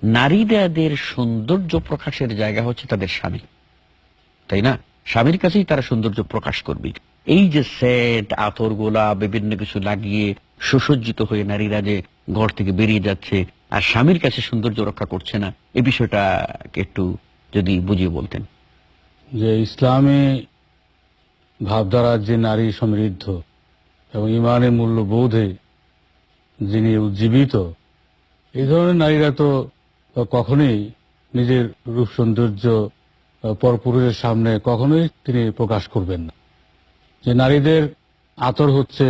নারীদের সৌন্দর্য প্রকাশের জায়গা হচ্ছে তাদের স্বামী, তাই না? স্বামীর কাছেই তারা সৌন্দর্য প্রকাশ করবে। এই যে সেন্ট, আতর, গোলাপ, বিভিন্ন কিছু লাগিয়ে সুসজ্জিত হয়ে নারীরা যে ঘর থেকে বেরিয়ে যাচ্ছে আর স্বামীর কাছে সৌন্দর্য রক্ষা করছে না, এই বিষয়টা একটু যদি বুঝিয়ে বলতেন। যে ইসলামী ভাবধারার যে নারী সমৃদ্ধ এবং ইমানের মূল্যবোধে যিনি উজ্জীবিত, এই ধরনের নারীরা তো কখনোই নিজের রূপ সৌন্দর্য পরপুরুষের সামনে কখনোই তিনি প্রকাশ করবেন না। যে নারীদের আতর হচ্ছে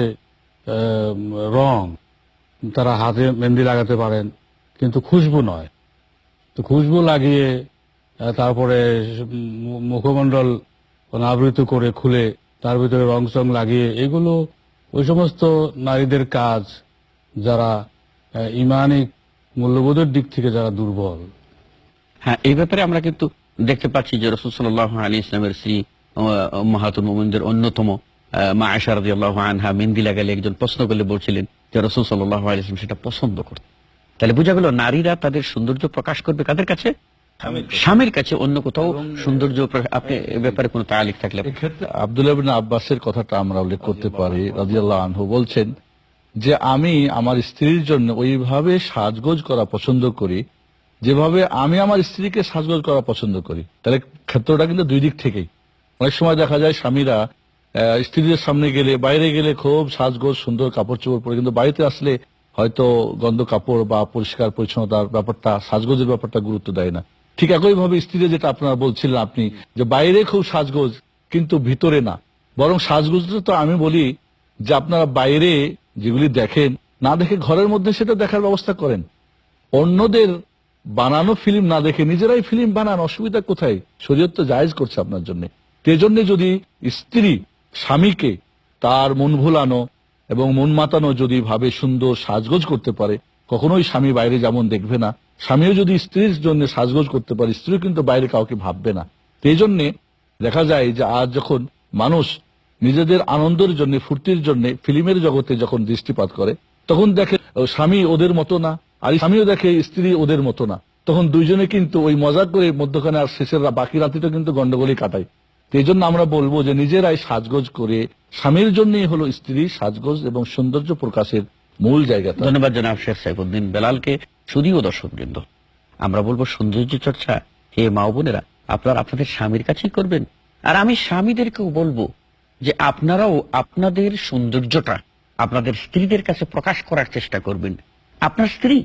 রং, তারা হাতে মেহেন্দি লাগাতে পারেন কিন্তু খুশবু নয়। তো খুশবু লাগিয়ে তারপরে মুখমণ্ডল আবৃত করে খুলে তার ভিতরে রং চং লাগিয়ে, এগুলো ওই সমস্ত নারীদের কাজ যারা ইমানিক মূল্যবোধের দিক থেকে যারা দুর্বল। হ্যাঁ, এই ব্যাপারে আমরা কিন্তু দেখতে পাচ্ছি যে রাসূল সাল্লাল্লাহু আলাইহি ইসলামের স্ত্রী উম্মাহাতুল মুমিনদের অন্যতম মা আয়েশা রাদিয়াল্লাহু আনহা মেহেন্দি লাগালে একজন প্রশ্ন করলে বলছিলেন যে রাসূল সাল্লাল্লাহু আলাইহি ইসলাম সেটা পছন্দ করতেন। তাহলে বোঝা গেল নারীরা তাদের সৌন্দর্য প্রকাশ করবে কাদের কাছে? স্বামীর কাছে, অন্য কোথাও সৌন্দর্য। আপনি এ ব্যাপারে কোনো তালিক থাকলে? এক্ষেত্রে আব্দুল্লাহ ইবনে আব্বাসের কথাটা আমরা উল্লেখ করতে পারি রাদিয়াল্লাহু আনহু বলছেন যে আমি আমার স্ত্রীর জন্য ওইভাবে সাজগোজ করা পছন্দ করি যেভাবে আমি আমার স্ত্রীকে সাজগোজ করা পছন্দ করি। তাহলে ক্ষেত্রটা কিন্তু দুই দিক থেকেই। অনেক সময় দেখা যায় স্বামীরা স্ত্রীদের সামনে গেলে, বাইরে গেলে খুব সাজগোজ সুন্দর কাপড় চোপড় পরে, কিন্তু বাড়িতে আসলে হয়তো গন্ধ কাপড় বা পরিষ্কার পরিচ্ছন্নতার ব্যাপারটা, সাজগোজের ব্যাপারটা গুরুত্ব দেয় না। ঠিক একইভাবে স্ত্রীদের যেটা আপনারা বলছিলেন আপনি, যে বাইরে খুব সাজগোজ কিন্তু ভিতরে না। বরং সাজগোজটা তো আমি বলি যে আপনারা বাইরে যেগুলি দেখেন না দেখে ঘরের মধ্যে সেটা দেখার ব্যবস্থা করেন। অন্যদের বানানো ফিল্ম না দেখে নিজেরাই ফিল্ম বানান, অসুবিধা কোথায়? শরীয়ত তো জায়েজ করছে আপনার জন্য। সেজন্য যদি স্ত্রী স্বামীকে তার মন ভোলানো এবং মন মাতানো যদি ভাবে সুন্দর সাজগোজ করতে পারে, কখনোই স্বামী বাইরে যেমন দেখবে না, স্বামীও যদি স্ত্রীর জন্য সাজগোজ করতে পারে, স্ত্রীও কিন্তু বাইরে কাউকে ভাববে না। সেই জন্যে দেখা যায় যে আজ যখন মানুষ নিজেদের আনন্দের জন্য, ফুর্তির জন্য ফিল্মের জগতে যখন দৃষ্টিপাত করে, তখন দেখে স্বামী ওদের মতো না, আর স্বামীও দেখে স্ত্রী ওদের মতো না। তখন দুইজনে কিন্তু ওই মজা করে মধ্যখানে আর শেষের বাকি রাতিটা কিন্তু গন্ডগোলই কাটায়। এই জন্য আমরা বলবো যে নিজেরাই সাজগোজ করে, স্বামীর জন্যই হলো স্ত্রী সাজগোজ এবং সৌন্দর্য প্রকাশের মূল জায়গা। ধন্যবাদ জানাব শেখ সাইফুদ্দিন বেলালকে। শুধুও দর্শকবৃন্দ, আমরা বলবো সৌন্দর্য চর্চা হে মা বোনেরা আপনারা আপনাদের স্বামীর কাছেই করবেন। আর আমি স্বামীদেরকেও বলবো যে আপনারাও আপনাদের সৌন্দর্যটা আপনাদের স্ত্রীদের কাছে প্রকাশ করার চেষ্টা করবেন। আপনার স্ত্রী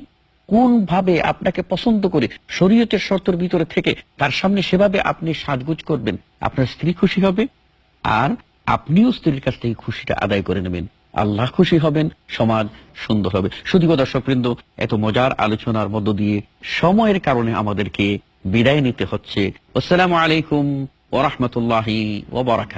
কোন ভাবে আপনাকে পছন্দ করে শরীয়তের শর্তের ভিতরে থেকে তার সামনে সেভাবে আপনি সাজগোজ করবেন, আপনার স্ত্রী খুশি হবে আর আপনিও স্ত্রীর কাছ থেকে খুশিটা আদায় করে নেবেন। আল্লাহ খুশি হবেন, সমাজ সুন্দর হবে। শুধু দর্শকবৃন্দ, এত মজার আলোচনার মধ্য দিয়ে সময়ের কারণে আমাদেরকে বিদায় নিতে হচ্ছে। আসসালামু আলাইকুম ওয়া রাহমাতুল্লাহি ওয়া বারাকাতুহু।